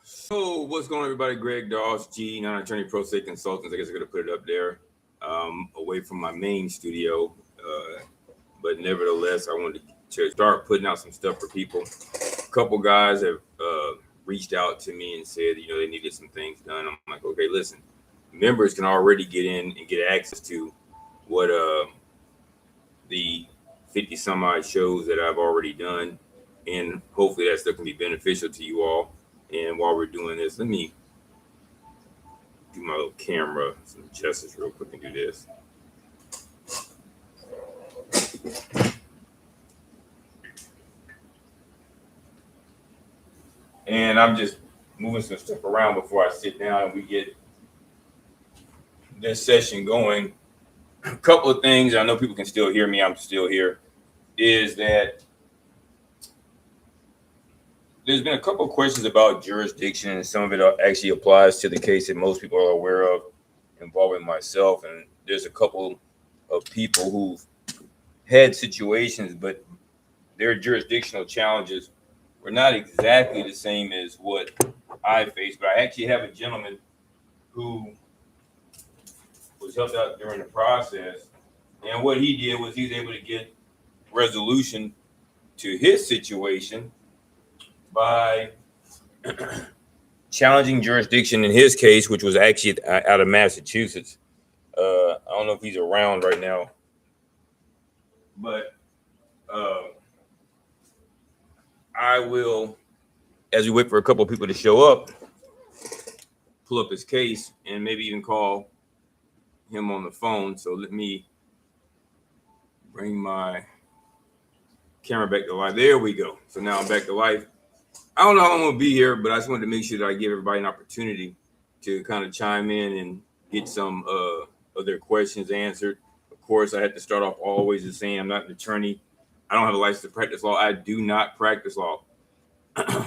So, what's going on, everybody? Greg Doss, G, non-attorney pro se consultants. I guess I'm going to put it up there, away from my main studio. But nevertheless, I wanted to start putting out some stuff for people. A couple guys have reached out to me and said, they needed some things done. I'm like, okay, listen, members can already get in and get access to what the 50 some odd shows that I've already done. And hopefully that stuff can be beneficial to you all. And while we're doing this, let me do my little camera some justice real quick and do this. And I'm just moving some stuff around before I sit down and we get this session going. A couple of things, I know people can still hear me, I'm still here, is that there's been a couple of questions about jurisdiction, and some of it actually applies to the case that most people are aware of involving myself. And there's a couple of people who've had situations, but their jurisdictional challenges were not exactly the same as what I faced. But I actually have a gentleman who was helped out during the process. And what he did was he was able to get resolution to his situation by challenging jurisdiction in his case, which was actually out of Massachusetts. I don't know if he's around right now, but I will, as we wait for a couple of people to show up, pull up his case and maybe even call him on the phone. So let me bring my camera back to life. There we go. So now I'm back to life. I don't know how I'm going to be here, but I just wanted to make sure that I give everybody an opportunity to kind of chime in and get some of their questions answered. Of course, I had to start off always as saying I'm not an attorney. I don't have a license to practice law. I do not practice law.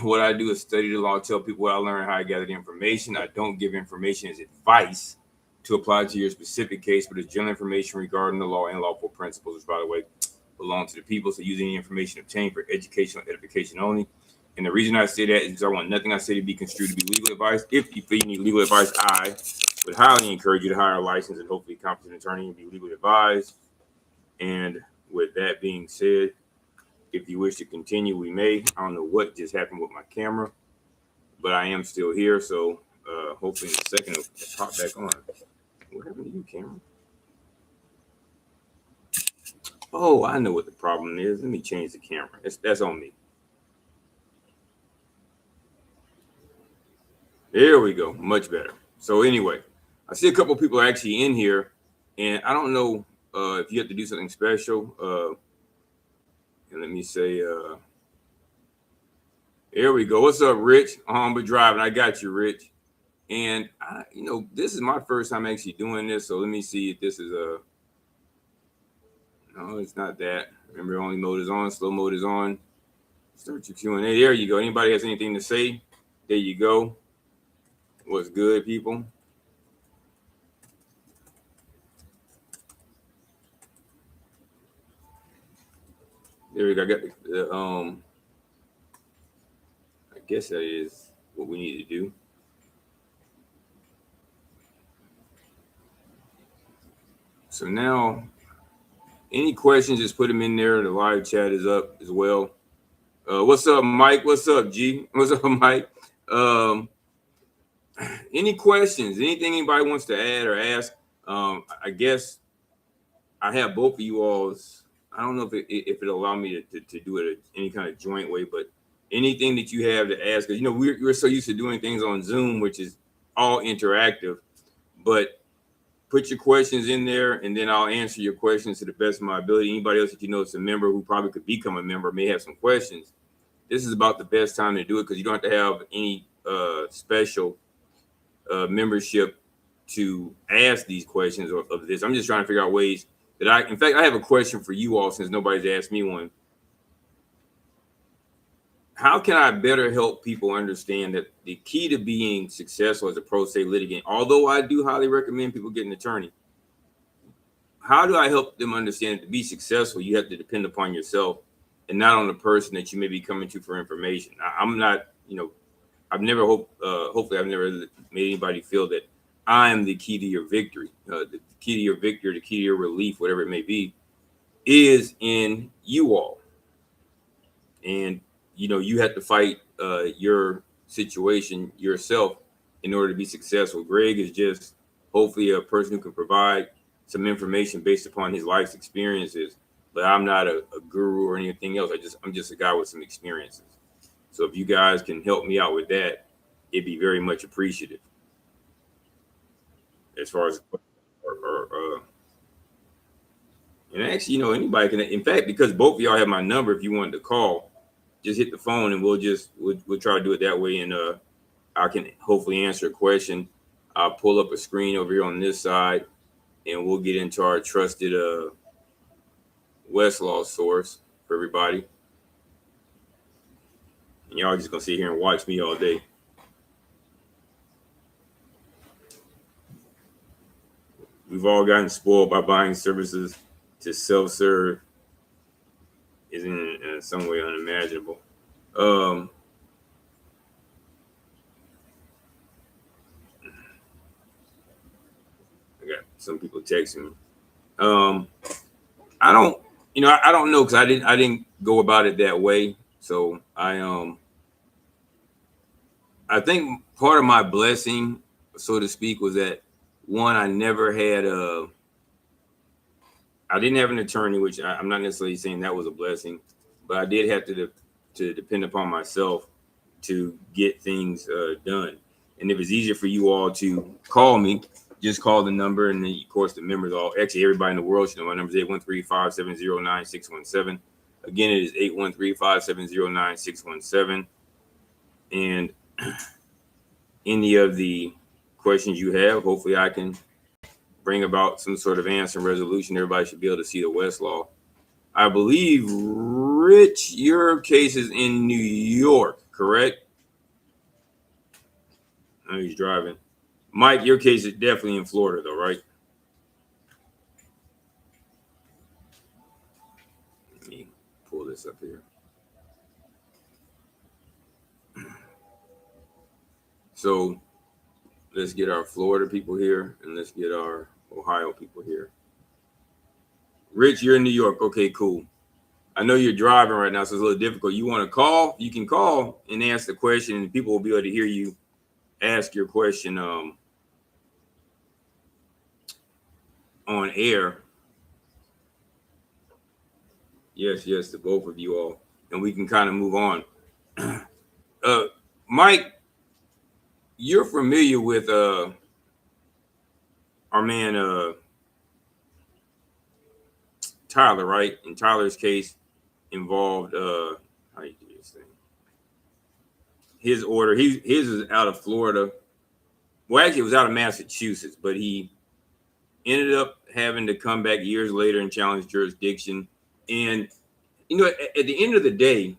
What I do is study the law, tell people what I learned, how I gather the information. I don't give information as advice to apply to your specific case, but it's general information regarding the law and lawful principles, which, by the way, belong to the people. So use any information obtained for educational edification only. And the reason I say that is because I want nothing I say to be construed to be legal advice. If you feel you need legal advice, I would highly encourage you to hire a licensed and hopefully competent attorney and be legally advised. And with that being said, if you wish to continue, we may. I don't know what just happened with my camera, but I am still here. So hopefully in a second it'll pop back on. What happened to you, camera? Oh, I know what the problem is. Let me change the camera. That's on me. There we go. Much better. So anyway, I see a couple of people actually in here, and I don't know if you have to do something special. And let me say, there we go. What's up, Rich? But driving. I got you, Rich. And this is my first time actually doing this. So let me see if this is no, it's not that. Remember, only mode is on. Slow mode is on. Start your Q&A. There you go. Anybody has anything to say? There you go. What's good, people? There we go. I got the I guess that is what we need to do. So now, any questions, just put them in there. The live chat is up as well. What's up, Mike? What's up, G? What's up, Mike? Any questions? Anything anybody wants to add or ask? I guess I have both of you all's. I don't know if it'll allow me to do it any kind of joint way, but anything that you have to ask, because we're so used to doing things on Zoom, which is all interactive. But put your questions in there, and then I'll answer your questions to the best of my ability. Anybody else that you know is a member who probably could become a member may have some questions. This is about the best time to do it because you don't have to have any special membership to ask these questions of this. I'm just trying to figure out ways that in fact, I have a question for you all since nobody's asked me one. How can I better help people understand that the key to being successful as a pro se litigant, although I do highly recommend people get an attorney, how do I help them understand that to be successful, you have to depend upon yourself and not on the person that you may be coming to for information? I'm not, hopefully I've never made anybody feel that I am the key to your victory. The key to your victory, the key to your relief, whatever it may be, is in you all. And you have to fight your situation yourself in order to be successful. Greg is just hopefully a person who can provide some information based upon his life's experiences. But I'm not a guru or anything else. I'm just a guy with some experiences. So if you guys can help me out with that, it'd be very much appreciated. As far as and actually, anybody can. In fact, because both of y'all have my number, if you wanted to call, just hit the phone and we'll try to do it that way. And I can hopefully answer a question. I'll pull up a screen over here on this side, and we'll get into our trusted Westlaw source for everybody. And y'all just gonna sit here and watch me all day. We've all gotten spoiled by buying services to self-serve. Is in some way unimaginable. I got some people texting me. I don't, I don't know because I didn't go about it that way. So I think part of my blessing, so to speak, was that one, I never had I didn't have an attorney, which I'm not necessarily saying that was a blessing, but I did have to depend upon myself to get things done. And if it's easier for you all to call me, just call the number. And then, of course, the members actually everybody in the world should know my number is 813-570-9617. Again, it is 813-570-9617. And any of the questions you have, hopefully I can bring about some sort of answer and resolution. Everybody should be able to see the Westlaw. I believe, Rich, your case is in New York, correct? I know he's driving. Mike, your case is definitely in Florida, though, right? Let me pull this up here. So let's get our Florida people here, and let's get our Ohio people here. Rich, you're in New York. Okay, cool. I know you're driving right now, so it's a little difficult. You want to call? You can call and ask the question, and people will be able to hear you ask your question on air. Yes, to both of you all, and we can kind of move on. Mike, you're familiar with our man Tyler, right? And Tyler's case involved how do you do this thing? His order, his is out of Florida. Well, actually, it was out of Massachusetts, but he ended up having to come back years later and challenge jurisdiction. And at the end of the day,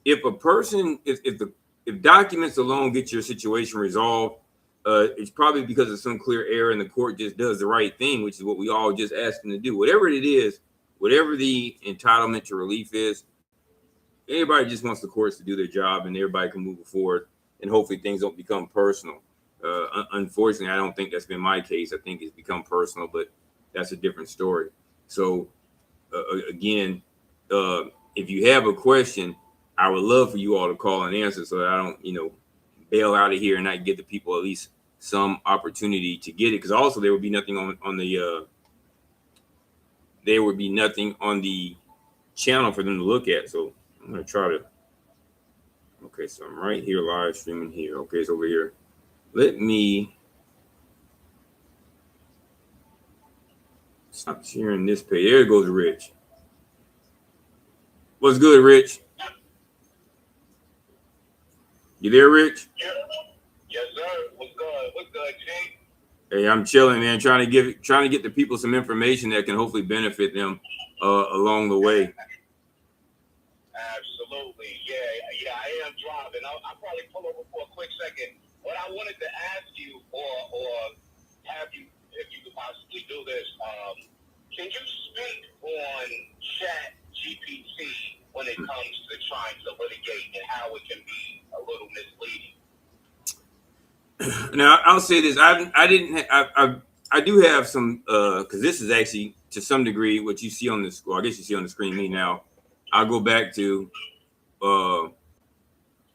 if a person, if documents alone get your situation resolved, it's probably because of some clear error, and the court just does the right thing, which is what we all just ask them to do. Whatever it is, whatever the entitlement to relief is, everybody just wants the courts to do their job, and everybody can move forward, and hopefully things don't become personal. Unfortunately, I don't think that's been my case. I think it's become personal, but that's a different story. So again, if you have a question, I would love for you all to call and answer so that I don't, bail out of here and not give the people at least some opportunity to get it. Because also there would be nothing on the channel for them to look at. So I'm gonna try to. Okay, so I'm right here live streaming here. Okay, it's over here. Let me stop sharing this page. There goes Rich. What's good, Rich? You there, Rich? Yeah. Yes, sir. What's good? What's good, G? Hey, I'm chilling, man. Trying to get the people some information that can hopefully benefit them along the way. Absolutely. Yeah, I am driving. I'll probably pull over for a quick second. What I wanted to ask you, or have you, if you could possibly do this, can you speak on Chat GPT when it comes to trying to litigate and how it can be a little misleading? Now I'll say this: I do have some because this is actually to some degree what you see on the screen. I guess you see on the screen me now. I'll go back to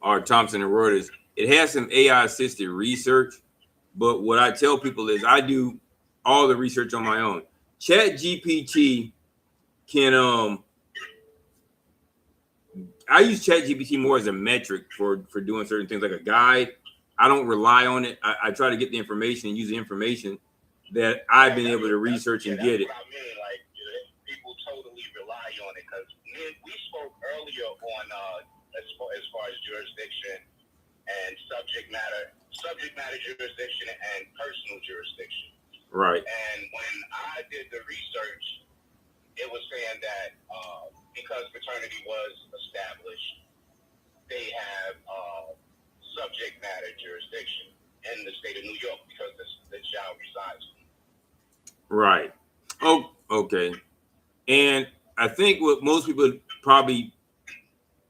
our Thomson and Reuters. It has some AI assisted research, but what I tell people is I do all the research on my own. Chat GPT can I use Chat GPT more as a metric for doing certain things like a guide. I don't rely on it. I try to get the information and use the information that I've been able to research and get it. What I mean, like people totally rely on it because we spoke earlier on as far as jurisdiction and subject matter jurisdiction and personal jurisdiction. Right. And when I did the research, it was saying that because fraternity was established, they have subject matter jurisdiction in the state of New York because the child resides. Right. Oh, okay. And I think what most people probably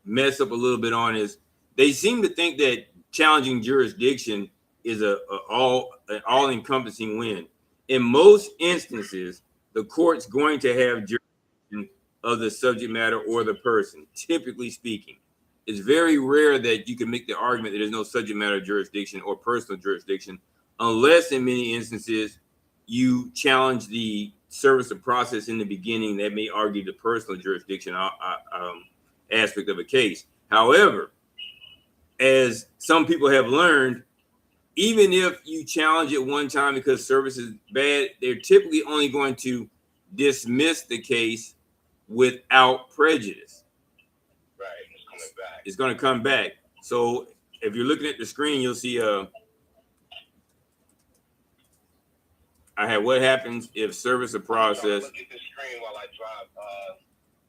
mess up a little bit on is they seem to think that challenging jurisdiction is an all-encompassing win. In most instances, the court's going to have jurisdiction of the subject matter or the person, typically speaking. It's very rare that you can make the argument that there's no subject matter jurisdiction or personal jurisdiction, unless in many instances you challenge the service of process in the beginning that may argue the personal jurisdiction aspect of a case. However, as some people have learned, even if you challenge it one time because service is bad, they're typically only going to dismiss the case without prejudice. Right, it's coming back. It's going to come back. So if you're looking at the screen, you'll see I have what happens if service of process. Look at the screen while I drive.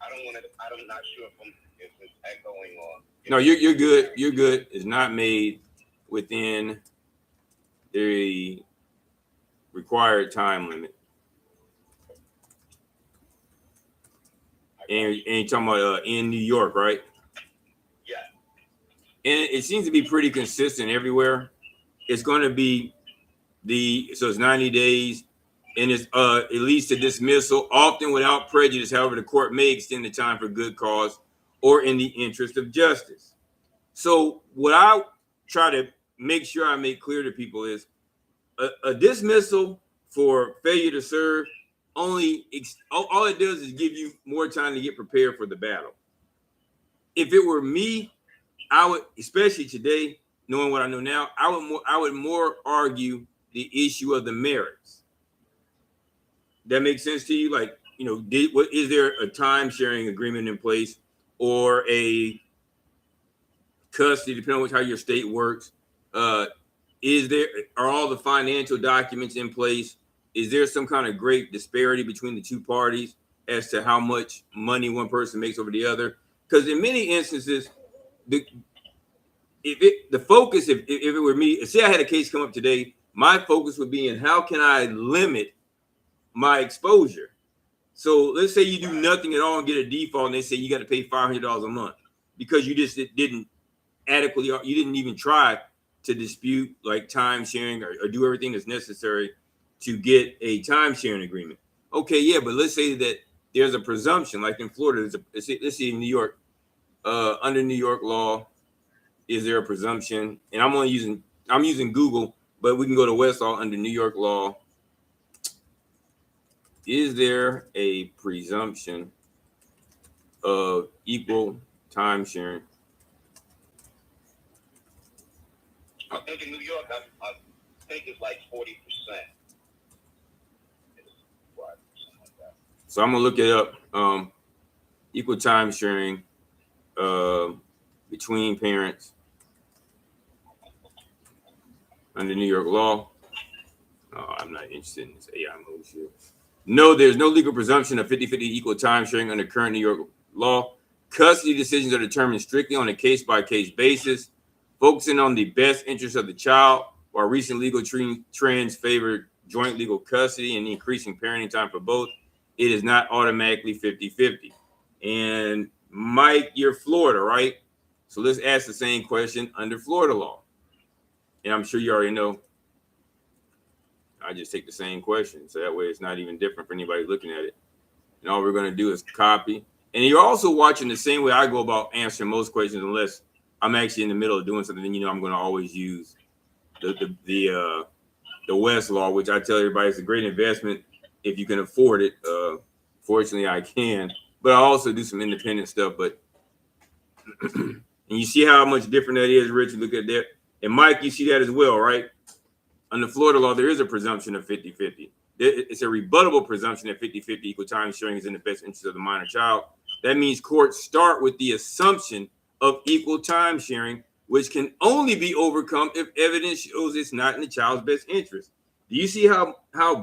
I'm not sure if it's echoing or. No, you're good. You're good. It's not made within the required time limit. And you're talking about in New York, right? Yeah. And it seems to be pretty consistent everywhere. It's going to be so it's 90 days, and it's it leads to dismissal, often without prejudice. However, the court may extend the time for good cause or in the interest of justice. So what I try to make sure I make clear to people is a dismissal for failure to serve all it does is give you more time to get prepared for the battle. If it were me, I would, especially today, knowing what I know now, I would more argue the issue of the merits. That makes sense to you? Like, is there a time sharing agreement in place or a custody, depending on how your state works? Are all the financial documents in place? Is there some kind of great disparity between the two parties as to how much money one person makes over the other? Because in many instances, the focus, if it were me, say I had a case come up today, my focus would be in how can I limit my exposure. So let's say you do nothing at all and get a default, and they say you got to pay $500 a month because you just didn't adequately, you didn't even try to dispute like time sharing or do everything that's necessary to get a time sharing agreement. Okay, yeah, but let's say that there's a presumption, like in Florida, let's see in New York, under New York law, is there a presumption? And I'm using Google, but we can go to Westlaw under New York law. Is there a presumption of equal time sharing? I think in New York, I think it's like 40%. So I'm gonna look it up. Equal time sharing between parents under New York law. Oh, I'm not interested in this AI motion. No, there's no legal presumption of 50-50 equal time sharing under current New York law. Custody decisions are determined strictly on a case-by-case basis, focusing on the best interest of the child, while recent legal trends favor joint legal custody and increasing parenting time for both. It is not automatically 50-50. And Mike, you're Florida, right? So let's ask the same question under Florida law. And I'm sure you already know, I just take the same question. So that way it's not even different for anybody looking at it. And all we're going to do is copy. And you're also watching the same way I go about answering most questions, unless I'm actually in the middle of doing something. Then I'm going to always use the Westlaw, which I tell everybody is a great investment if you can afford it. Fortunately, I can, but I also do some independent stuff. But and you see how much different that is, Rich. Look at that. And Mike, you see that as well, right? Under Florida law, there is a presumption of 50-50. It's a rebuttable presumption that 50-50 equal time sharing is in the best interest of the minor child. That means courts start with the assumption of equal time sharing, which can only be overcome if evidence shows it's not in the child's best interest. Do you see how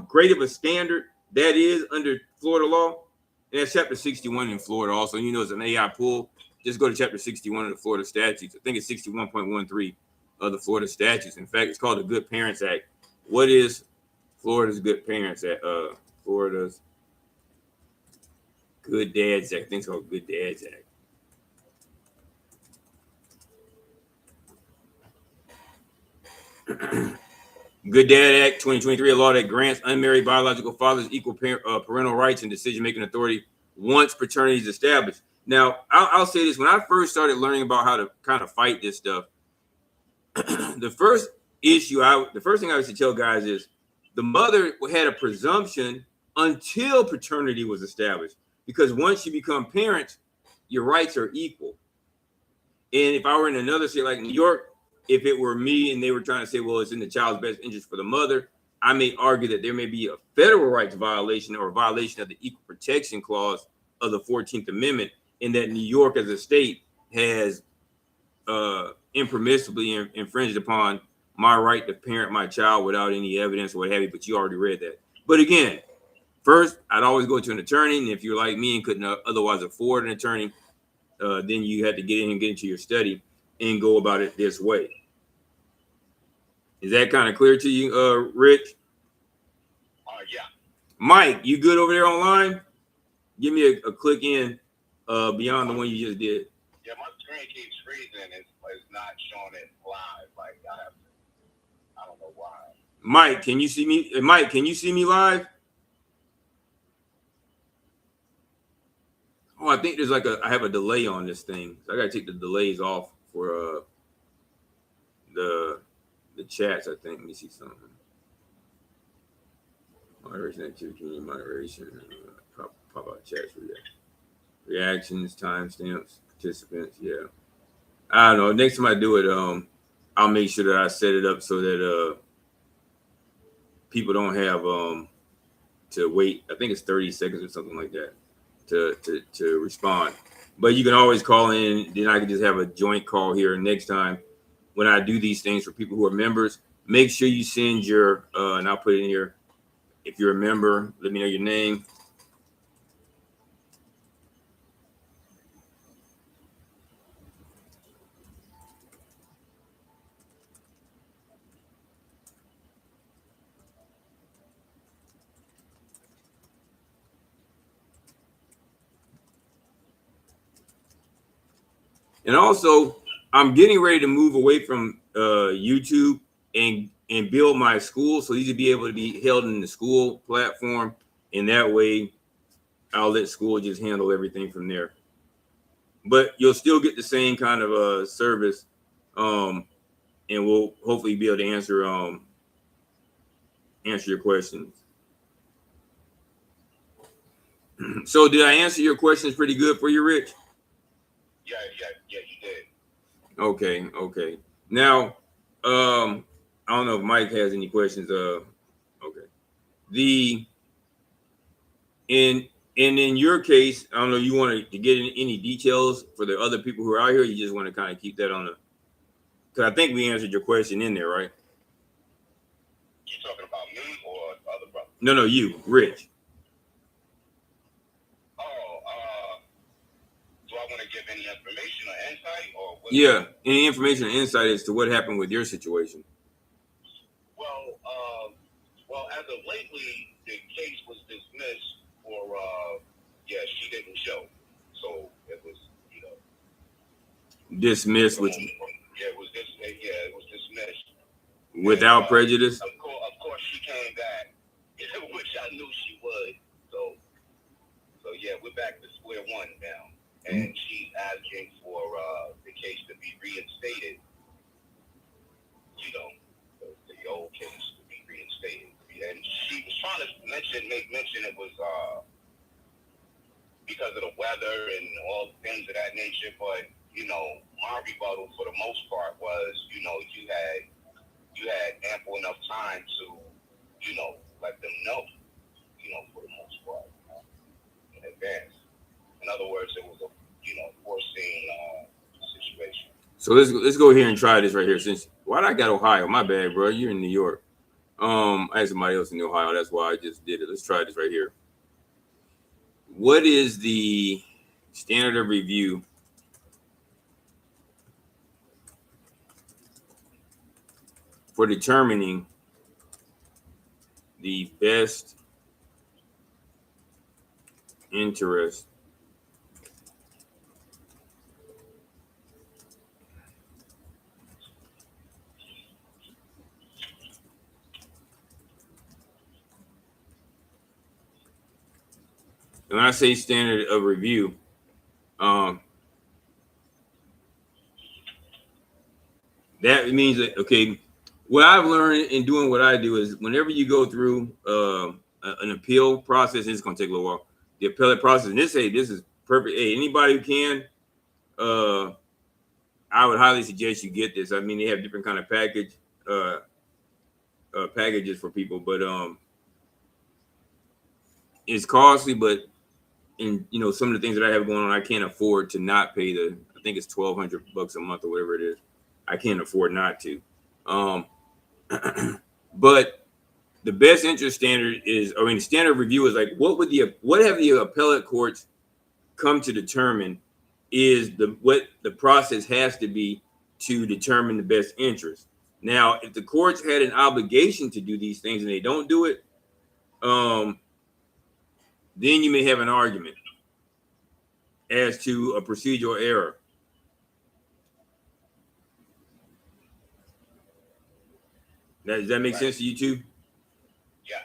great of a standard that is under Florida law? And that's chapter 61 in Florida also. It's an AI pool. Just go to chapter 61 of the Florida statutes. I think it's 61.13 of the Florida statutes. In fact, it's called the Good Parents Act. What is Florida's Good Parents Act? Florida's Good Dads Act. I think it's called Good Dads Act. Good Dad Act 2023, a law that grants unmarried biological fathers equal parental rights and decision-making authority once paternity is established. Now, I'll say this. When I first started learning about how to kind of fight this stuff, the first thing I used to tell guys is the mother had a presumption until paternity was established, because once you become parents, your rights are equal. And if I were in another state like New York, if it were me and they were trying to say, well, it's in the child's best interest for the mother, I may argue that there may be a federal rights violation or a violation of the Equal Protection Clause of the 14th Amendment, in that New York as a state has impermissibly infringed upon my right to parent my child without any evidence or what have you. But you already read that. But again, first, I'd always go to an attorney. And if you're like me and couldn't otherwise afford an attorney, then you had to get in and get into your study and go about it this way. Is that kind of clear to you, Rich? Yeah. Mike, you good over there online? Give me a click in beyond the one you just did. Yeah, my screen keeps freezing. It's not showing it live. Like I don't know why. Mike, can you see me? Mike, can you see me live? Oh, I think there's I have a delay on this thing. So I gotta take the delays off for the chats, I think. Let me see something. Moderation activity, moderation, pop out chats for that. Reactions, timestamps, participants, yeah. I don't know. Next time I do it, I'll make sure that I set it up so that people don't have to wait. I think it's 30 seconds or something like that to respond. But you can always call in. Then I can just have a joint call here. Next time when I do these things for people who are members, make sure you send your and I'll put it in here. If you're a member, let me know your name. And also, I'm getting ready to move away from YouTube and build my Skool, so these will be able to be held in the Skool platform, and that way I'll let Skool just handle everything from there. But you'll still get the same kind of service, and we'll hopefully be able to answer your questions. So did I answer your questions pretty good for you, Rich? Yeah, you did. Okay. Now, I don't know if Mike has any questions. Okay. In your case, I don't know, you want to get in any details for the other people who are out here? You just want to kind of keep that on the, because I think we answered your question in there, right? You talking about me or other brothers? No, you, Rich. Do I want to give any information or insight or what? Yeah, any information or insight as to what happened with your situation? Well, as of lately, the case was dismissed for she didn't show, so it was dismissed. Which it was dismissed. Without prejudice? Of course she came back, which I knew she would. So yeah, we're back to square one now. And she's asking for the case to be reinstated. You know, the old case to be reinstated. And she was trying to make mention it was because of the weather and all things of that nature. But, you know, my rebuttal for the most part was, you know, you had ample enough time to, you know, let them know, you know, for the most part, in advance. In other words, it was a, you know, foreseen situation. So let's go here and try this right here. Since why'd I got Ohio? My bad, bro. You're in New York. I had somebody else in Ohio. That's why I just did it. Let's try this right here. What is the standard of review for determining the best interest when I say standard of review, that means that, okay, what I've learned in doing what I do is whenever you go through an appeal process, it's going to take a little while. The appellate process, and this is perfect. Hey, anybody who can, I would highly suggest you get this. I mean, they have different kind of packages for people, but it's costly. But in some of the things that I have going on, I can't afford to not pay I think it's $1,200 a month or whatever it is. I can't afford not to. But the best interest standard is, the standard review is like, what have the appellate courts come to determine is what the process has to be to determine the best interest. Now, if the courts had an obligation to do these things and they don't do it, then you may have an argument as to a procedural error. Does that make sense to you too? Yeah.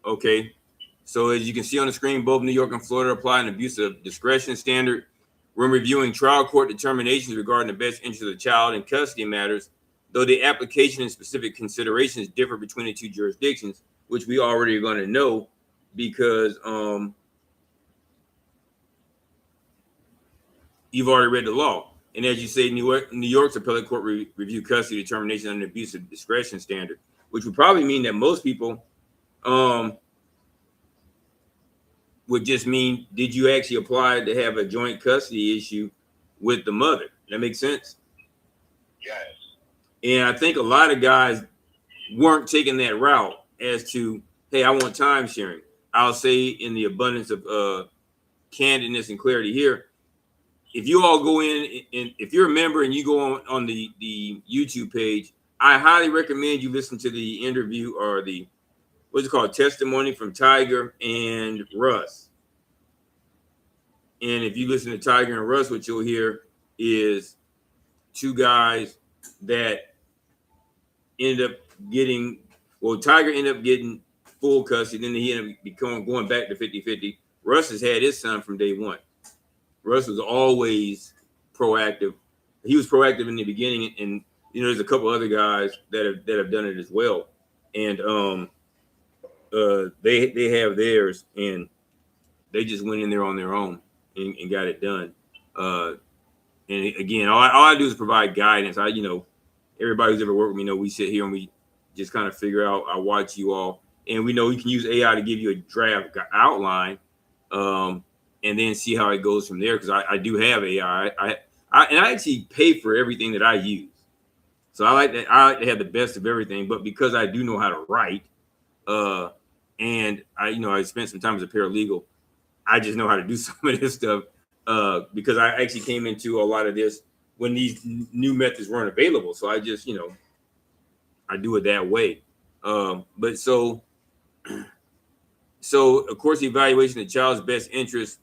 Okay. So as you can see on the screen, both New York and Florida apply an abuse of discretion standard when reviewing trial court determinations regarding the best interest of the child in custody matters, though the application and specific considerations differ between the two jurisdictions, which we already are going to know because you've already read the law. And as you say, New York's appellate court review custody determination under an abuse of discretion standard, which would probably mean that most people would just mean, did you actually apply to have a joint custody issue with the mother? That makes sense? Yes. And I think a lot of guys weren't taking that route as to, hey, I want time sharing. I'll say in the abundance of candidness and clarity here, if you all go in and if you're a member and you go on the YouTube page, I highly recommend you listen to the interview or the what's it called, testimony from Tiger and Russ. And if you listen to Tiger and Russ, what you'll hear is two guys that ended up getting, Tiger ended up getting full custody, then he ended up going back to 50-50. Russ has had his son from day one. Russ was always proactive. He was proactive in the beginning, and there's a couple other guys that have done it as well. And they have theirs, and they just went in there on their own and got it done. And again, all I do is provide guidance. Everybody who's ever worked with me we sit here and we just kind of figure out. I watch you all, and we know you can use AI to give you a draft outline, and then see how it goes from there. Because I do have AI. I actually pay for everything that I use. So I like to have the best of everything. But because I do know how to write, and I spent some time as a paralegal, I just know how to do some of this stuff because I actually came into a lot of this when these new methods weren't available. So I just, I do it that way. But so of course, the evaluation of the child's best interest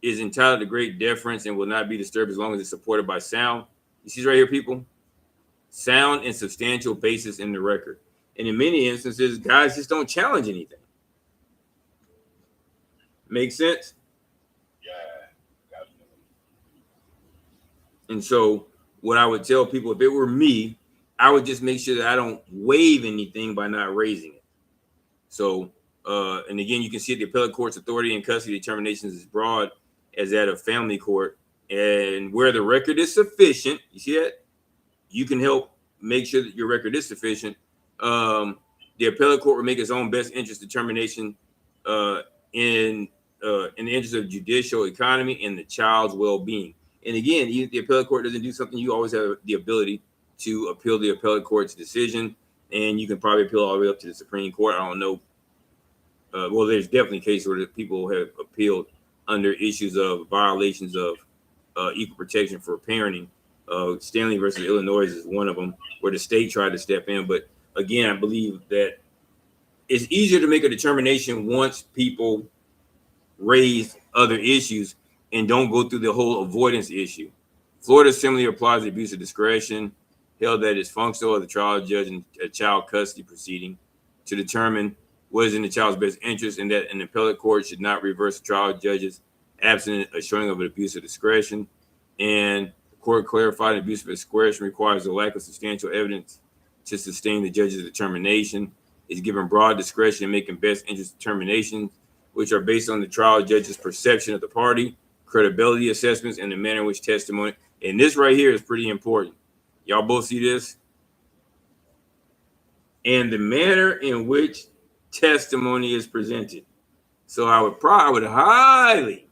is entitled to great deference and will not be disturbed as long as it's supported by sound. You see right here, people? sound and substantial basis in the record. And in many instances, guys just don't challenge anything. Make sense? Yeah, definitely. And so what I would tell people, if it were me, I would just make sure that I don't waive anything by not raising it. So, and again, you can see the appellate court's authority and custody determinations is broad as that of family court. And where the record is sufficient, you see that? You can help make sure that your record is sufficient. The appellate court will make its own best interest determination in the interest of judicial economy and the child's well-being. And again, even if the appellate court doesn't do something, you always have the ability to appeal the appellate court's decision, and you can probably appeal all the way up to the Supreme Court. I don't know. Well, there's definitely cases where people have appealed under issues of violations of equal protection for parenting. Stanley versus Illinois is one of them where the state tried to step in. But again, I believe that it's easier to make a determination once people raise other issues and don't go through the whole avoidance issue. Florida similarly applies the abuse of discretion, held that it's functional of the trial judge in a child custody proceeding to determine what is in the child's best interest, and that an appellate court should not reverse the trial judge's absent a showing of an abuse of discretion. And the court clarified abuse of discretion requires the lack of substantial evidence to sustain the judge's determination. Is given broad discretion in making best interest determinations, which are based on the trial judge's perception of the party, credibility assessments, and the manner in which testimony. And this right here is pretty important. Y'all both see this? And the manner in which testimony is presented. So I would highly,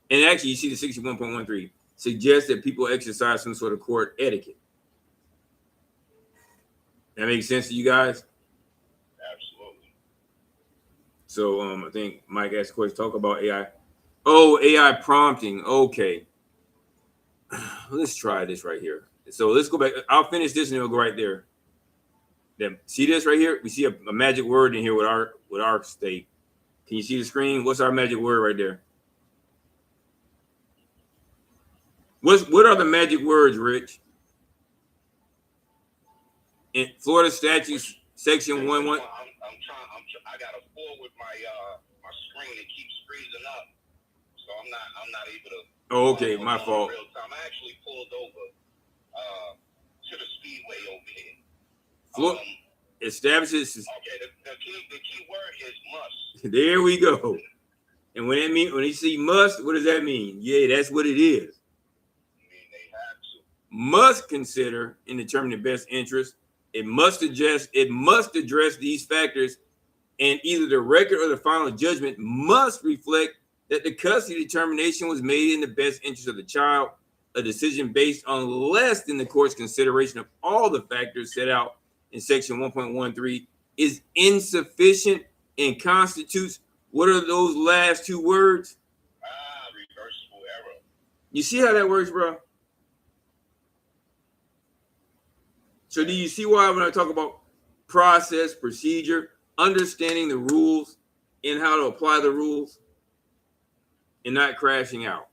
and actually you see the 61.13, suggest that people exercise some sort of court etiquette. That makes sense to you guys? Absolutely. So I think Mike asked a question, talk about AI. Oh, AI prompting. Okay. Let's try this right here. So let's go back. I'll finish this and it'll go right there. Then see this right here? We see a magic word in here with our state. Can you see the screen? What's our magic word right there? What are the magic words, Rich? In Florida statutes, section 1-1. I gotta forward my screen. It keeps freezing up, so I'm not able to. Oh, okay, my fault. Real time. I actually pulled over to the speedway over here. Establishes. Okay, the key word is must. There we go. And when you see must, what does that mean? Yeah, that's what it is. I mean, they have to. Must consider and determine the best interest. It must address these factors, and either the record or the final judgment must reflect that the custody determination was made in the best interest of the child. A decision based on less than the court's consideration of all the factors set out in section 1.13 is insufficient and constitutes, what are those last two words? Reversible error. You see how that works, bro? So do you see why when I talk about process, procedure, understanding the rules and how to apply the rules and not crashing out?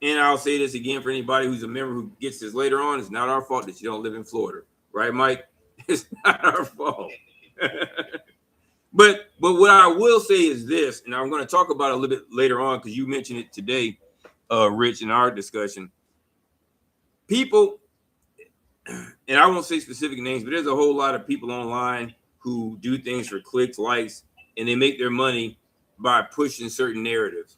And I'll say this again for anybody who's a member who gets this later on. It's not our fault that you don't live in Florida. Right, Mike? It's not our fault. But what I will say is this, and I'm going to talk about it a little bit later on because you mentioned it today, Rich, in our discussion. People, and I won't say specific names, but there's a whole lot of people online who do things for clicks, likes, and they make their money by pushing certain narratives.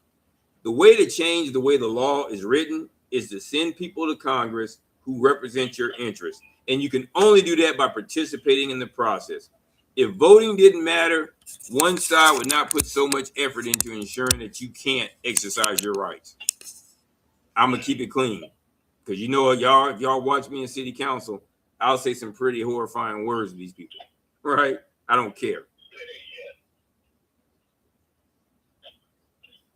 The way to change the way the law is written is to send people to Congress who represent your interests. And you can only do that by participating in the process. If voting didn't matter, one side would not put so much effort into ensuring that you can't exercise your rights. I'm going to keep it clean. Because you know what, y'all, if y'all watch me in city council, I'll say some pretty horrifying words to these people. Right? I don't care.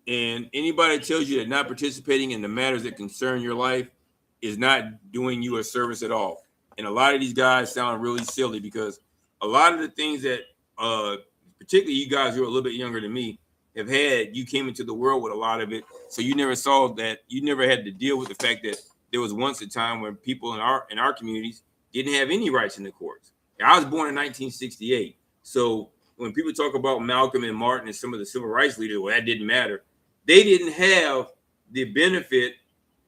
And anybody that tells you that not participating in the matters that concern your life is not doing you a service at all. And a lot of these guys sound really silly because a lot of the things that, particularly you guys who are a little bit younger than me, have had, you came into the world with a lot of it. So you never saw that. You never had to deal with the fact that there was once a time when people in our communities didn't have any rights in the courts. I was born in 1968. So when people talk about Malcolm and Martin and some of the civil rights leaders, well, that didn't matter. They didn't have the benefit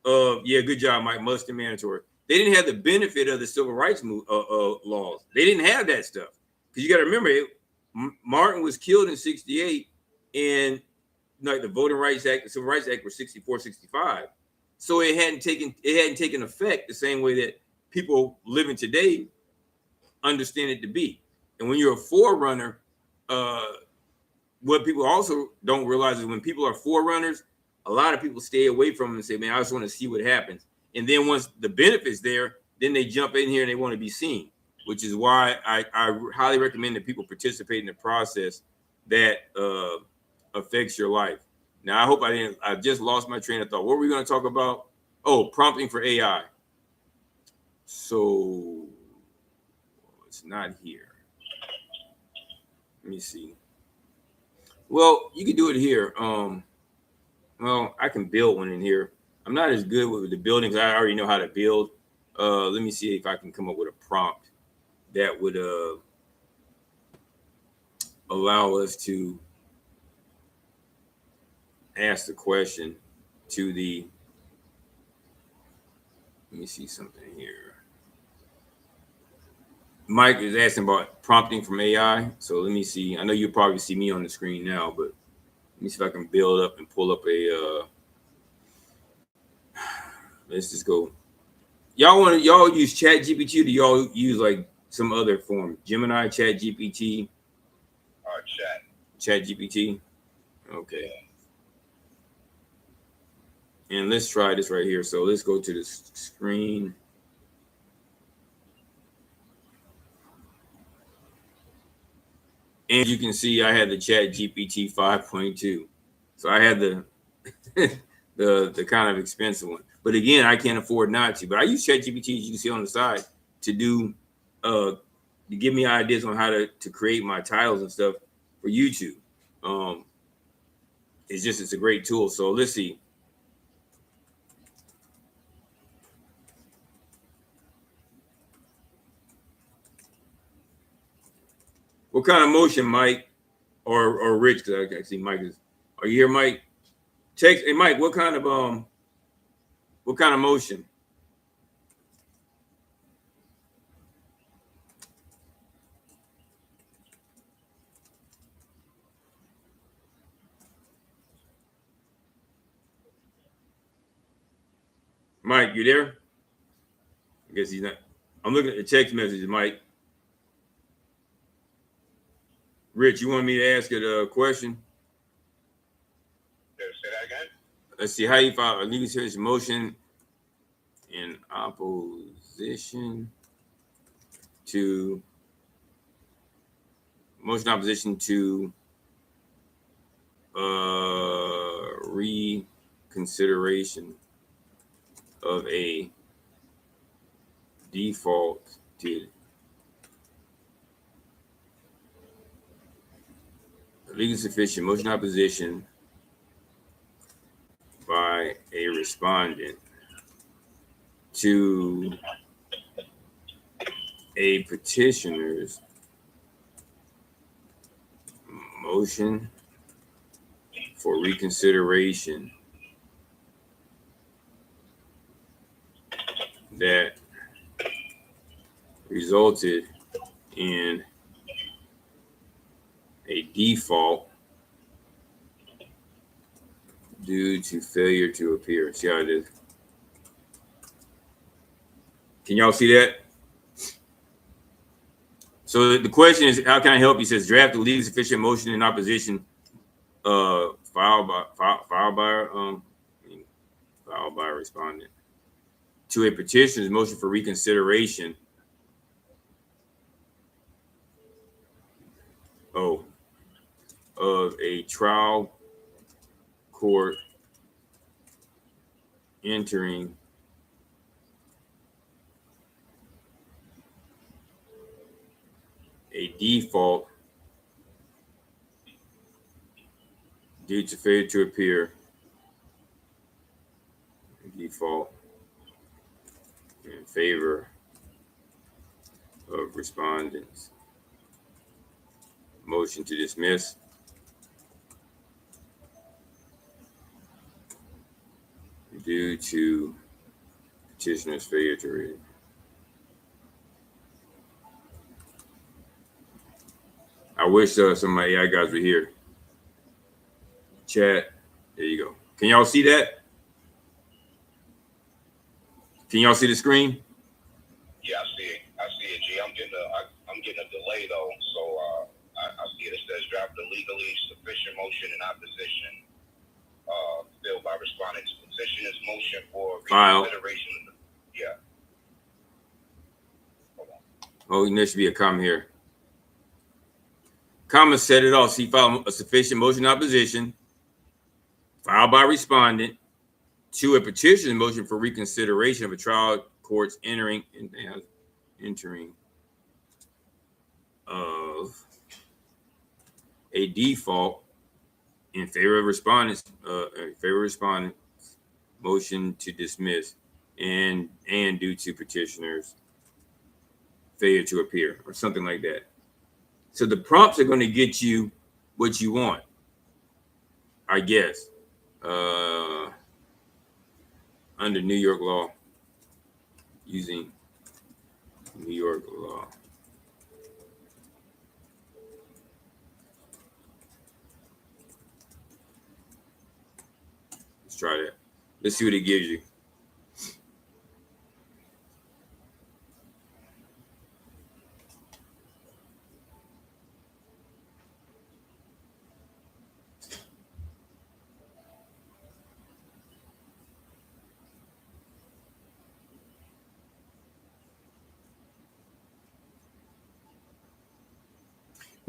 of, yeah, good job, Mike, must and mandatory. They didn't have the benefit of the civil rights laws. They didn't have that stuff. Because you got to remember, Martin was killed in 68, and like the Voting Rights Act, the Civil Rights Act was 64, 65. So it hadn't taken effect the same way that people living today understand it to be. And when you're a forerunner, what people also don't realize is when people are forerunners, a lot of people stay away from them and say, man, I just want to see what happens. And then once the benefit's there, then they jump in here and they want to be seen, which is why I highly recommend that people participate in the process that affects your life. Now, I hope I just lost my train of thought. What were we going to talk about? Oh, prompting for AI. So it's not here. Let me see. Well, you can do it here. Well, I can build one in here. I'm not as good with the building because I already know how to build. Let me see if I can come up with a prompt that would allow us to ask the question to the, let me see something here. Mike is asking about prompting from AI. So let me see. I know you'll probably see me on the screen now, but let me see if I can build up and pull up a, let's just go. Y'all use Chat GPT, or do y'all use like some other form? Gemini, Chat GPT? Chat GPT? Okay. And let's try this right here. So let's go to the screen. And you can see I had the Chat GPT 5.2. So I had the the kind of expensive one. But again, I can't afford not to. But I use Chat GPT, as you can see on the side, to do to give me ideas on how to create my titles and stuff for YouTube. It's a great tool. So let's see. What kind of motion, Mike, or Rich? Because I see Mike is. Are you here, Mike? Text. Hey, Mike. What kind of motion? Mike, you there? I guess he's not. I'm looking at the text messages, Mike. Rich, you want me to ask it a question? Say that again. Let's see. How you file a legal service motion in opposition to reconsideration of a defaulted legally sufficient motion opposition by a respondent to a petitioner's motion for reconsideration that resulted in a default due to failure to appear. See how it is? Can y'all see that? So the question is, how can I help you? It says draft a legally sufficient motion in opposition filed by a respondent to a petitioner's motion for reconsideration of a trial court entering a default due to failure to appear. Default favor of respondents. Motion to dismiss. Due to petitioner's failure to read. I wish some of my AI guys were here. Chat. There you go. Can y'all see that? Can y'all see the screen? Yeah, I see it. I see it, G. I'm getting a delay though, so I see it. It says draft a legally sufficient motion in opposition, filled by respondents. Petitioner's motion for reconsideration. Yeah. Hold on. Oh, there should be a comma here. Comma set it off. See, file a sufficient motion in opposition, filed by respondent, to a petition motion for reconsideration of a trial court's entering of a default in favor of respondents, motion to dismiss, and due to petitioner's failure to appear, or something like that. So the prompts are going to get you what you want, I guess, under New York law, using New York law. Let's try that. Let's see what it gives you.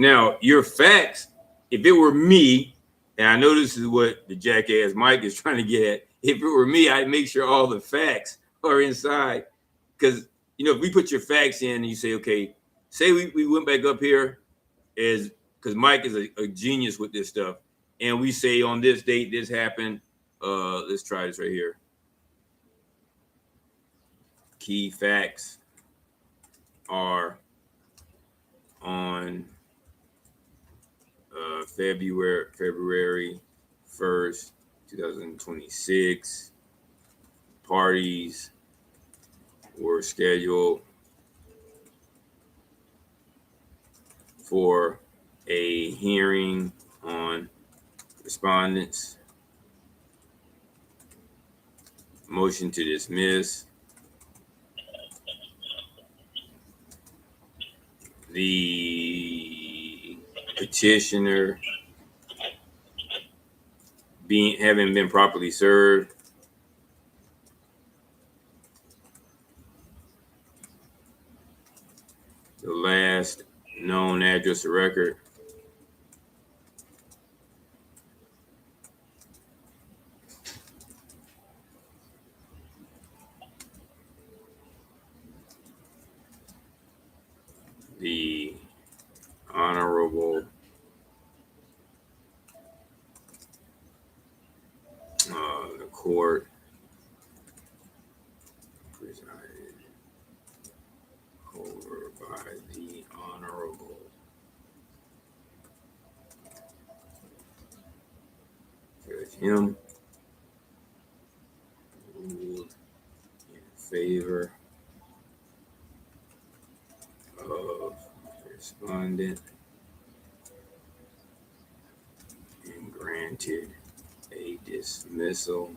Now, your facts, if it were me, and I know this is what the jackass Mike is trying to get at, if it were me, I'd make sure all the facts are inside. Because, you know, if we put your facts in and you say, okay, say we went back up here as, because Mike is a genius with this stuff, and we say on this date, this happened. Let's try this right here. Key facts are on February 1st, 2026. Parties were scheduled for a hearing on respondents. Motion to dismiss. The petitioner having been properly served. The last known address of record. The Honorable the court presided over by the Honorable Judge him ruled in favor of respondent and granted a dismissal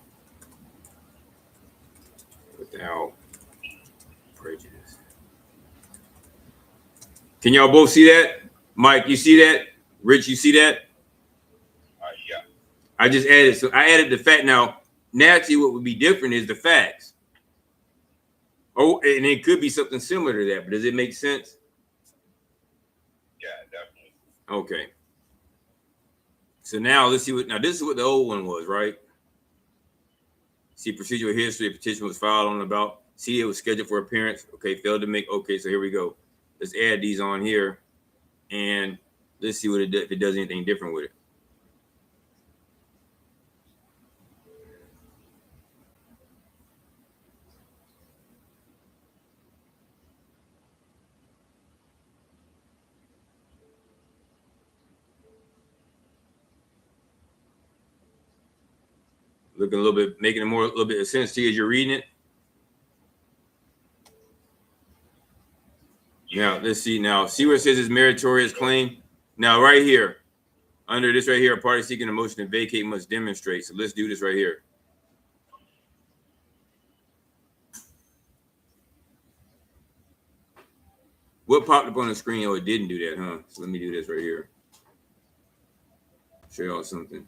without prejudice. Can y'all both see that? Mike, you see that? Rich, you see that? Yeah. I just added, so I added the fact. Now, naturally, what would be different is the facts. Oh, and it could be something similar to that, but does it make sense? Yeah, definitely. Okay. So now let's see now this is what the old one was, right? See, procedural history, a petition was filed on about, see, it was scheduled for appearance. Okay, failed to make, okay, so here we go. Let's add these on here and let's see what if it does anything different with it. Looking a little bit, making a little bit of sense to you as you're reading it. Now, let's see. Now, see where it says it's meritorious claim? Now, right here, under this right here, a party seeking a motion to vacate must demonstrate. So let's do this right here. What popped up on the screen? Oh, it didn't do that, huh? So let me do this right here. Show y'all something.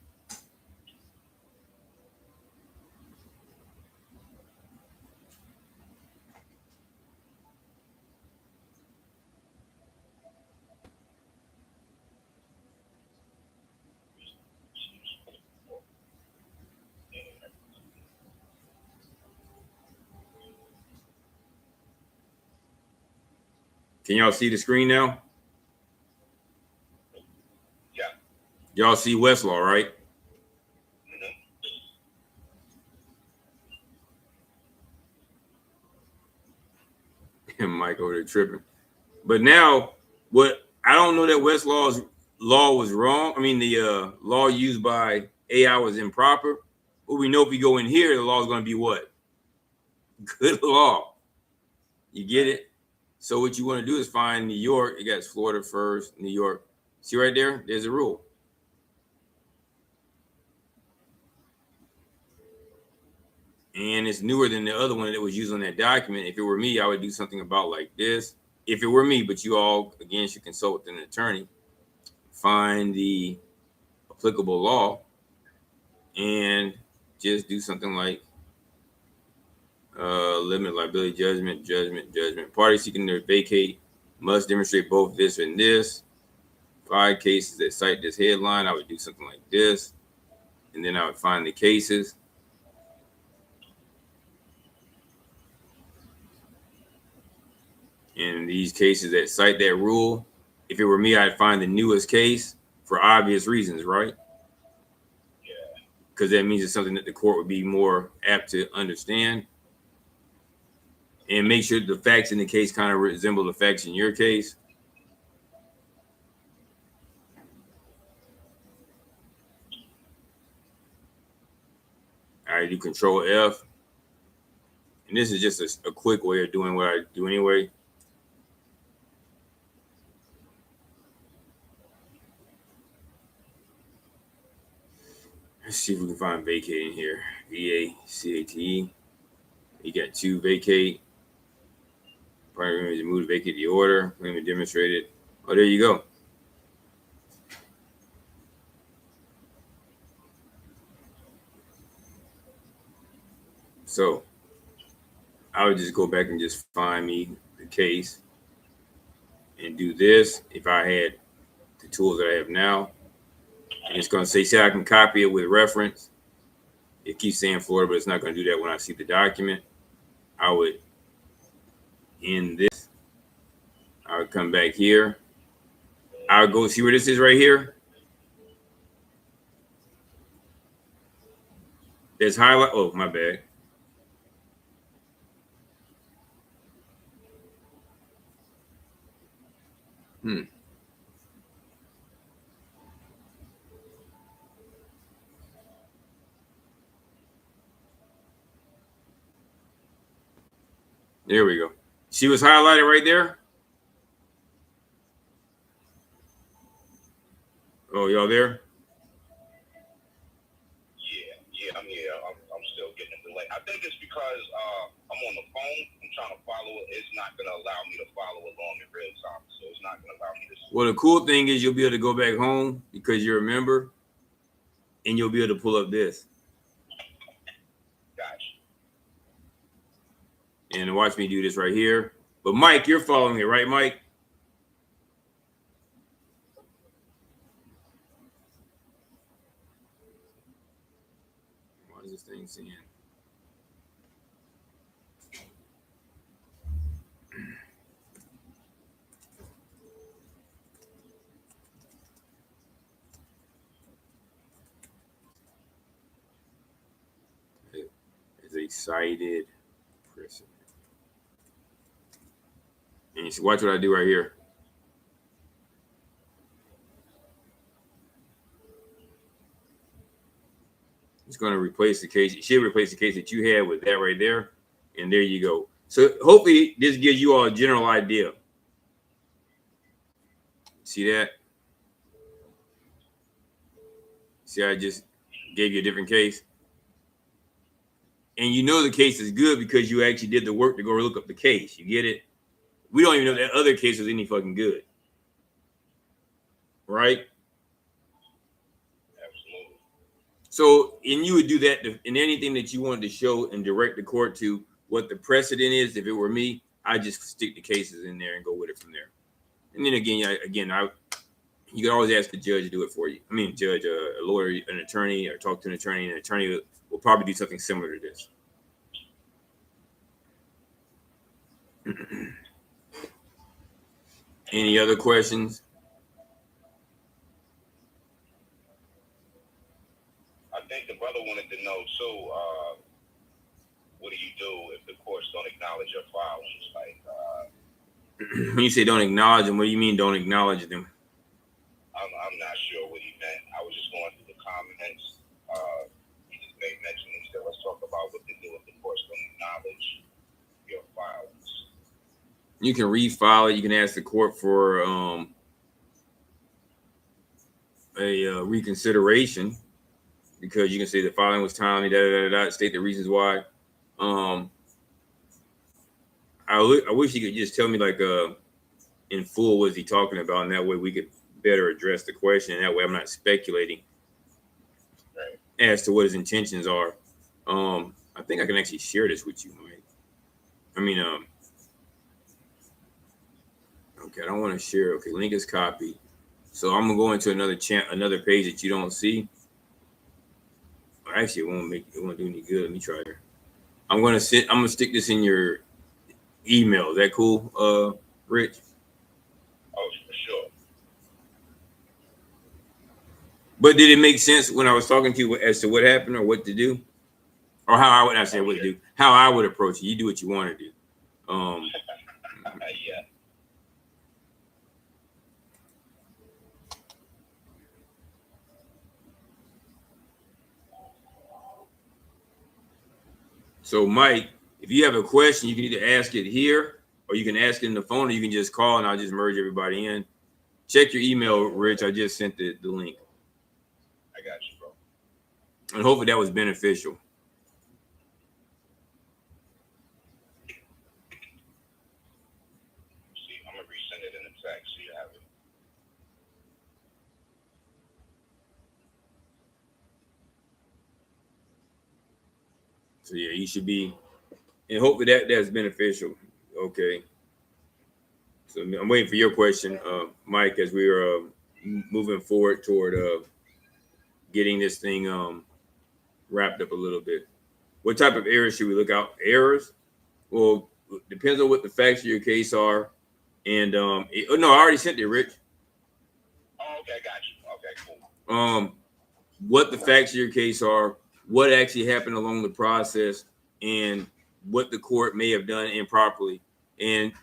Can y'all see the screen now? Yeah. Y'all see Westlaw, right? And Mike over there tripping. But now, what I don't know that Westlaw's law was wrong. I mean, the law used by AI was improper. But we know if we go in here, the law is going to be what? Good law. You get it? So what you want to do is find New York. You got Florida first, New York. See right there? There's a rule. And it's newer than the other one that was used on that document. If it were me, I would do something about like this. If it were me, but you all, again, should consult with an attorney. Find the applicable law and just do something like limit liability judgment. Party seeking to vacate must demonstrate both this and this. 5 cases that cite this headline, I would do something like this. And then I would find the cases. In these cases that cite that rule, if it were me, I'd find the newest case for obvious reasons, right? Yeah. Because that means it's something that the court would be more apt to understand. And make sure the facts in the case kind of resemble the facts in your case. I do Control F. And this is just a quick way of doing what I do anyway. Let's see if we can find vacate in here. V-A-C-A-T-E. You got 2 vacate. Party to move to vacate the order. Claim and demonstrated. Oh, there you go. So I would just go back and just find me the case and do this if I had the tools that I have now. And it's going to say I can copy it with reference. It keeps saying Florida, but it's not going to do that when I see the document. I would end this. I would come back here. I would go see where this is right here. There's highlight. Oh, my bad. There we go. See what's highlighted right there? Oh, y'all there? Yeah, I'm here. I'm still getting a delay. I think it's because I'm on the phone. I'm trying to follow it. It's not going to allow me to follow along in real time. So it's not going to allow me to. Well, the cool thing is you'll be able to go back home because you're a member and you'll be able to pull up this. Gotcha. And watch me do this right here. But Mike, you're following it, right, Mike? What is this thing saying? It's a cited precedent. And you see, watch what I do right here. It's going to replace the case. She'll replace the case that you had with that right there. And there you go. So hopefully this gives you all a general idea. See that? See, I just gave you a different case. And you know the case is good because you actually did the work to go look up the case. You get it? We don't even know that other case was any fucking good. Right? Absolutely. So, and you would do that in anything that you wanted to show and direct the court to what the precedent is. If it were me, I just stick the cases in there and go with it from there. And then again, you can always ask the judge to do it for you. I mean, judge, a lawyer, an attorney, or talk to an attorney. An attorney will probably do something similar to this. Any other questions? I think the brother wanted to know too. What do you do if the courts don't acknowledge your filings? Like, when you say don't acknowledge them, what do you mean don't acknowledge them? I'm not sure what he meant. I was just going through the comments. He just made mention. He said, "Let's talk about what to do if the courts don't acknowledge your filings." You can refile it. You can ask the court for a reconsideration, because you can say the filing was timely, state the reasons why. I wish you could just tell me like in full what is he talking about, and that way we could better address the question. And that way I'm not speculating as to what his intentions are. I think I can actually share this with you, Mike. I mean, okay, I don't want to share. Okay, link is copied. So I'm gonna go into another page that you don't see. Actually, it won't do any good. Let me try here. I'm gonna stick this in your email. Is that cool, Rich? Oh, for sure. But did it make sense when I was talking to you as to what happened or what to do, or how I would not say what to do, how I would approach it? You do what you want to do. Yeah. So, Mike, if you have a question, you can either ask it here, or you can ask it in the phone, or you can just call, and I'll just merge everybody in. Check your email, Rich. I just sent the link. I got you, bro. And hopefully that was beneficial. See, I'm gonna resend it in the text so you have it. So yeah, you should be, and hopefully that's beneficial. Okay. So I'm waiting for your question, Mike, as we are moving forward toward getting this thing wrapped up a little bit. What type of errors should we look out? Errors? Well, depends on what the facts of your case are. And no, I already sent it, Rich. Oh, okay, got you. Okay, cool. What the facts of your case are, what actually happened along the process, and what the court may have done improperly. And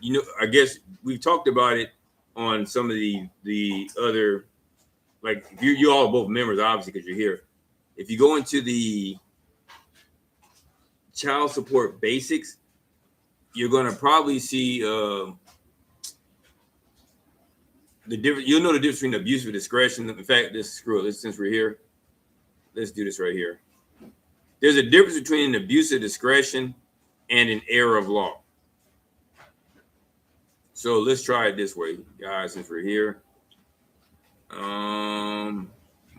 I guess we've talked about it on some of the other, like you all are both members, obviously, because you're here. If you go into the child support basics, you're going to probably see the difference. You'll know the difference between abuse of discretion. In fact, since we're here, let's do this right here. There's a difference between an abuse of discretion and an error of law. So let's try it this way, guys, since we're here.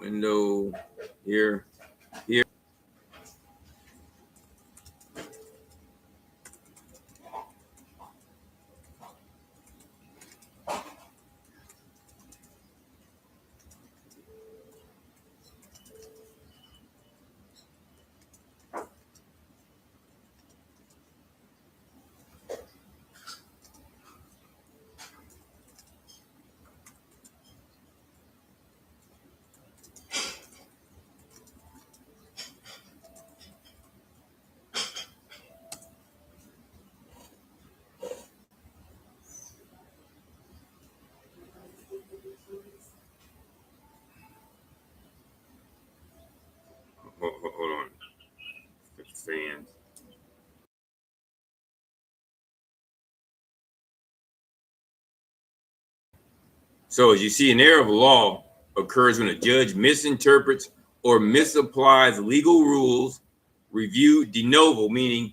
Window here. So as you see, an error of law occurs when a judge misinterprets or misapplies legal rules, review de novo, meaning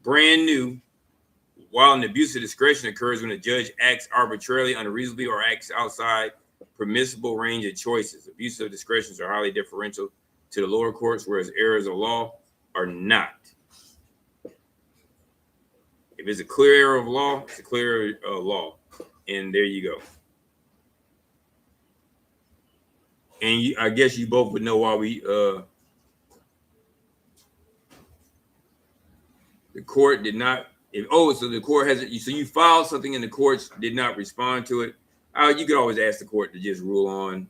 brand new, while an abuse of discretion occurs when a judge acts arbitrarily, unreasonably, or acts outside permissible range of choices. Abuse of discretions are highly differential to the lower courts, whereas errors of law are not. If it's a clear error of law, it's a clear law. And there you go. And I guess you both would know why the court did not. So the court has it. So you filed something and the courts did not respond to it. You could always ask the court to just rule on.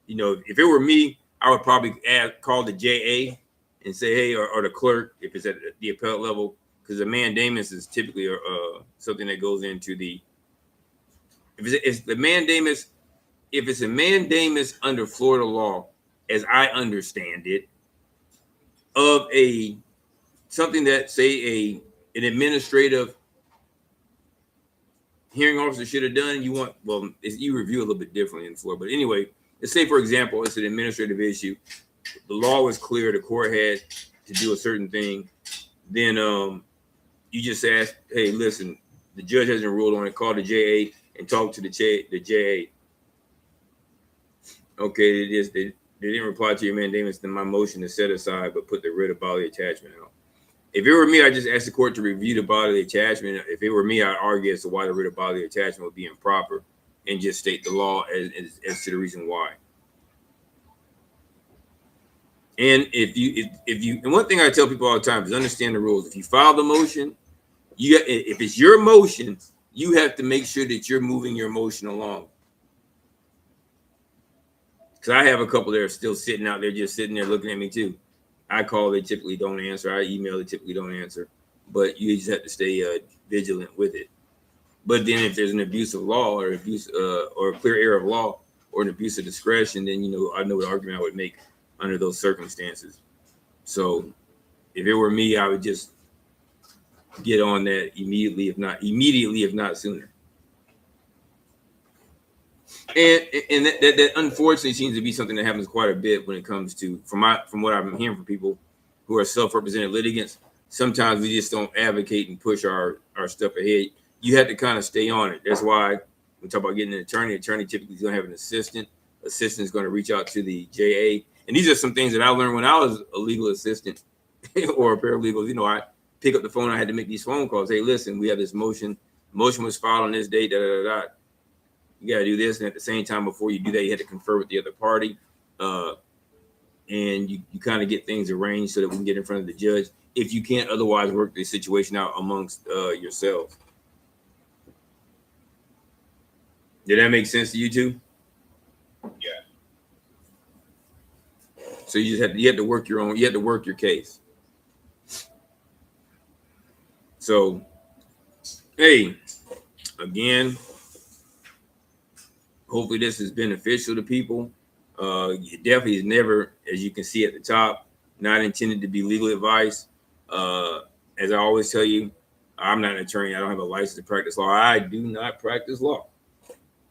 If it were me, I would probably call the JA and say, hey, or the clerk if it's at the appellate level, because the mandamus is typically something that goes into the. If it's a mandamus under Florida law, as I understand it, of something that say an administrative hearing officer should have done, you review a little bit differently in Florida. But anyway, let's say, for example, it's an administrative issue. The law was clear. The court had to do a certain thing. Then you just ask, hey, listen, the judge hasn't ruled on it. Call the JA and talk to the JA. Okay, they didn't reply to your mandamus, then my motion is set aside, but put the writ of bodily attachment out. If it were me, I just asked the court to review the bodily attachment. If it were me, I'd argue as to why the writ of bodily attachment would be improper and just state the law as to the reason why. And and one thing I tell people all the time is understand the rules. If you file the motion, if it's your motion, you have to make sure that you're moving your motion along. Because I have a couple that are still sitting out there, just sitting there looking at me too. I call, they typically don't answer. I email, they typically don't answer. But you just have to stay vigilant with it. But then if there's an abuse of law or or a clear error of law or an abuse of discretion, then I know the argument I would make under those circumstances. So if it were me, I would just get on that immediately, if not sooner. And that unfortunately seems to be something that happens quite a bit when it comes to, from what I'm hearing from people who are self-represented litigants. Sometimes we just don't advocate and push our stuff ahead. You have to kind of stay on it. That's why we talk about getting an attorney. Attorney typically is going to have an assistant. Assistant is going to reach out to the JA. And these are some things that I learned when I was a legal assistant or a paralegal. I pick up the phone. I had to make these phone calls. Hey, listen, we have this motion. Motion was filed on this date. You got to do this. And at the same time, before you do that, you had to confer with the other party. And you kind of get things arranged so that we can get in front of the judge. If you can't otherwise work the situation out amongst yourselves. Did that make sense to you too? Yeah. So you have to work your case. So, hey, again, hopefully this is beneficial to people. It definitely is never, as you can see at the top, not intended to be legal advice. As I always tell you, I'm not an attorney. I don't have a license to practice law. I do not practice law.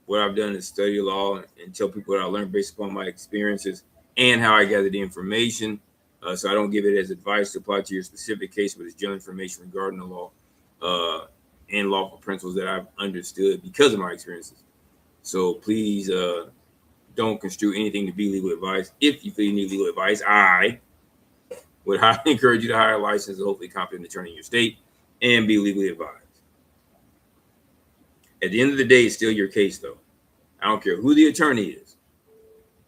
What I've done is study law and tell people what I learned based upon my experiences and how I gathered the information. So I don't give it as advice to apply to your specific case, but it's general information regarding the law and lawful principles that I've understood because of my experiences. So please don't construe anything to be legal advice. If you feel you need legal advice, I would highly encourage you to hire a licensed, hopefully competent attorney in your state and be legally advised. At the end of the day, it's still your case, though. I don't care who the attorney is.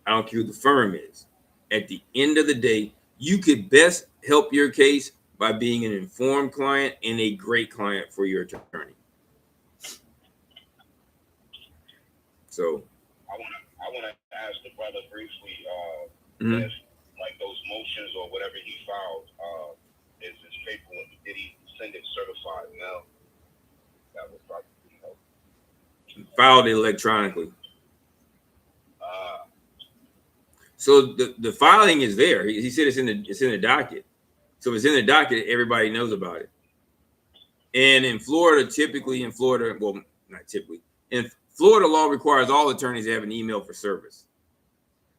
I don't care who the firm is. At the end of the day, you could best help your case by being an informed client and a great client for your attorney. So I want to ask the brother briefly, if like those motions or whatever he filed, is his paperwork, did he send it certified mail? That would probably help. Filed electronically. So the filing is there. He said it's in the docket. So if it's in the docket, everybody knows about it. And in Florida, well, not typically, And Florida law requires all attorneys to have an email for service.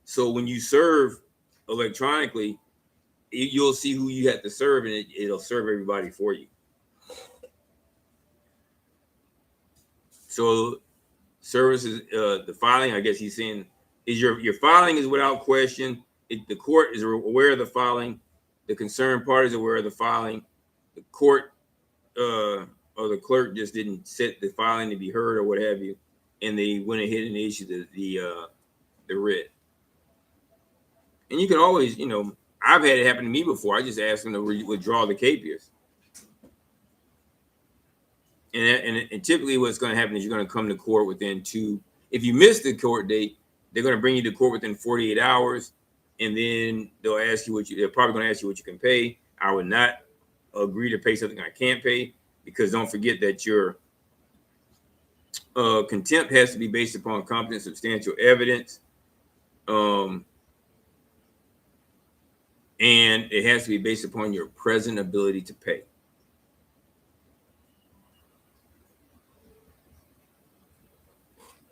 So when you serve electronically, you'll see who you have to serve, and it'll serve everybody for you. So services, the filing, I guess he's saying, is your filing is without question. The court is aware of the filing. The concerned parties are aware of the filing. The court or the clerk just didn't set the filing to be heard or what have you, and they went ahead and issued the writ. And you can always, I've had it happen to me before. I just asked them to withdraw the capias. And typically what's going to happen is you're going to come to court within if you miss the court date, they're going to bring you to court within 48 hours. And then they'll ask you they're probably going to ask you what you can pay. I would not agree to pay something I can't pay, because don't forget that your contempt has to be based upon competent, substantial evidence. And it has to be based upon your present ability to pay.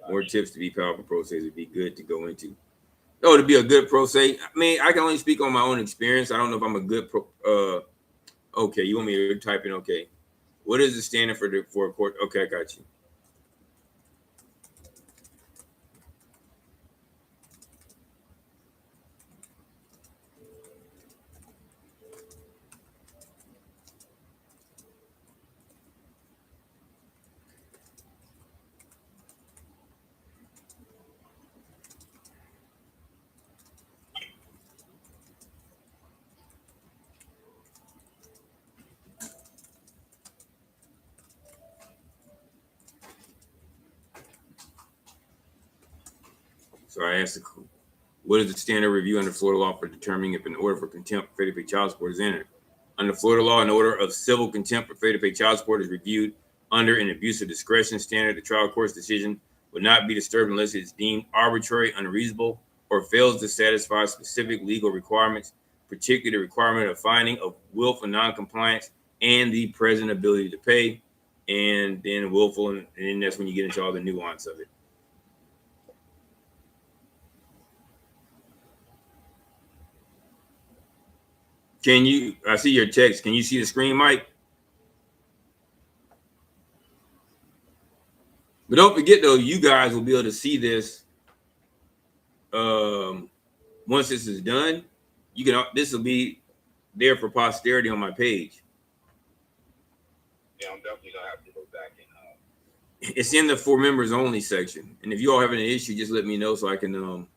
More tips to be powerful pro se would be good to go into. Oh, to be a good pro se. I mean, I can only speak on my own experience. I don't know if I'm a good okay, you want me to type in okay. What is the standard for a court? Okay, I got you. So I asked, what is the standard review under Florida law for determining if an order for contempt for failure to pay child support is entered? Under Florida law, an order of civil contempt for failure to pay child support is reviewed under an abuse of discretion standard. The trial court's decision would not be disturbed unless it is deemed arbitrary, unreasonable, or fails to satisfy specific legal requirements, particularly the requirement of finding of willful noncompliance and the present ability to pay, and then willful, and then that's when you get into all the nuance of it. I see your text. Can you see the screen, Mike? But don't forget, though, you guys will be able to see this once this is done. This will be there for posterity on my page. Yeah, I'm definitely gonna have to go back and it's in the for members only section. And if you all have an issue, just let me know so I can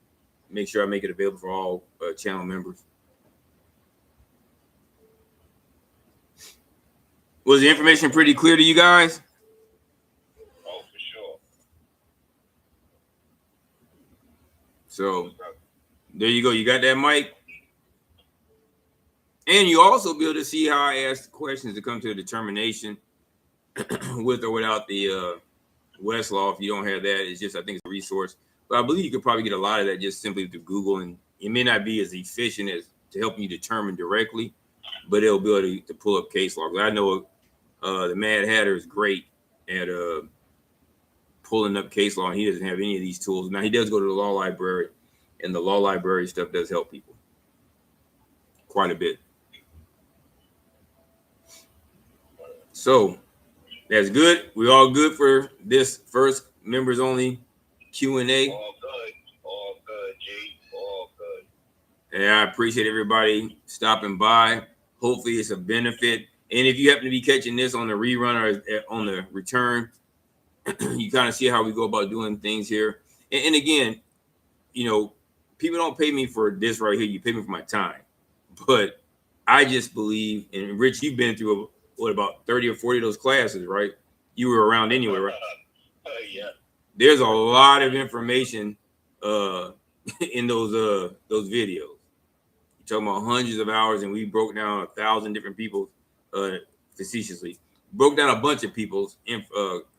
make sure I make it available for all channel members. Was the information pretty clear to you guys? Oh, for sure. So there you go. You got that, Mike? And you also be able to see how I asked questions to come to a determination with or without the Westlaw. If you don't have that, it's just, I think it's a resource. But I believe you could probably get a lot of that just simply through Google. And it may not be as efficient as to help you determine directly, but it'll be able to pull up case law. I know the Mad Hatter is great at pulling up case law, and he doesn't have any of these tools. Now, he does go to the law library, and the law library stuff does help people quite a bit. So that's good. We're all good for this first members only Q&A. All good, G. All good. And I appreciate everybody stopping by. Hopefully it's a benefit. And if you happen to be catching this on the rerun or on the return, you kind of see how we go about doing things here. And again, people don't pay me for this right here. You pay me for my time. But I just believe, and Rich, you've been through about 30 or 40 of those classes, right? You were around anyway, right? Yeah. There's a lot of information in those videos. You're talking about hundreds of hours, and we broke down 1,000 different people facetiously. Broke down a bunch of people's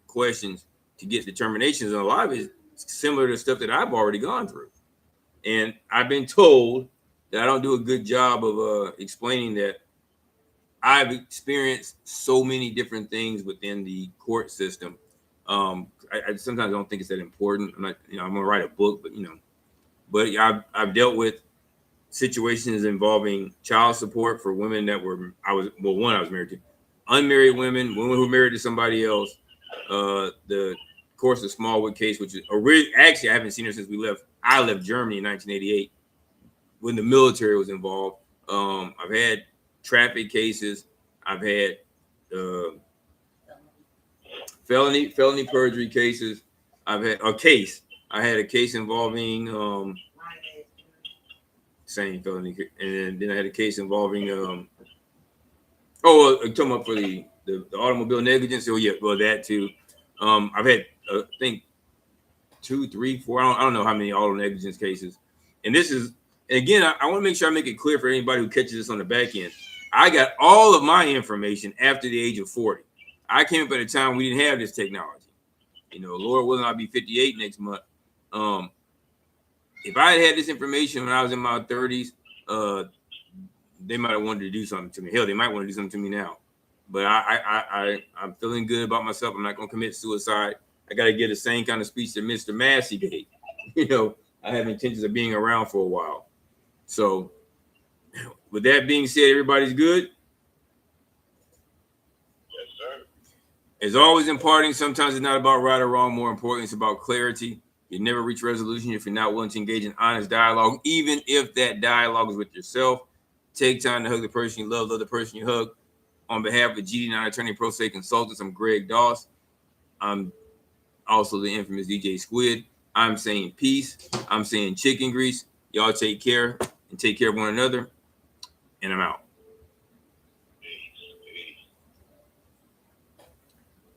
questions to get determinations, and a lot of it is similar to stuff that I've already gone through. And I've been told that I don't do a good job of explaining that I've experienced so many different things within the court system. I sometimes don't think it's that important. I'm not, I'm gonna write a book, but I've dealt with situations involving child support for women that were I was married to, unmarried women who were married to somebody else. The course of Smallwood case, which is actually I haven't seen her since I left Germany in 1988 when the military was involved. I've had traffic cases. I've had felony perjury cases. I've had a case. I had a case involving same felony, and then I had a case involving I'm talking about for the automobile negligence. Oh yeah, well that too. I've had I think 2, 3, 4. I don't know how many auto negligence cases. And this is again, I want to make sure I make it clear for anybody who catches this on the back end. I got all of my information after the age of 40. I came up at a time we didn't have this technology. Lord willing, I'll be 58 next month. If I had this information when I was in my 30s, they might have wanted to do something to me. Hell, they might want to do something to me now. But I'm feeling good about myself. I'm not going to commit suicide. I got to give the same kind of speech that Mr. Massey gave. I have intentions of being around for a while. So, with that being said, everybody's good. Yes, sir. As always in parting, sometimes it's not about right or wrong. More importantly, it's about clarity. You never reach resolution if you're not willing to engage in honest dialogue, even if that dialogue is with yourself. Take time to hug the person you love the person you hug. On behalf of GD9 Attorney Pro Se Consultants, I'm Greg Doss. I'm also the infamous DJ Squid. I'm saying peace. I'm saying chicken grease. Y'all take care and take care of one another. And I'm out.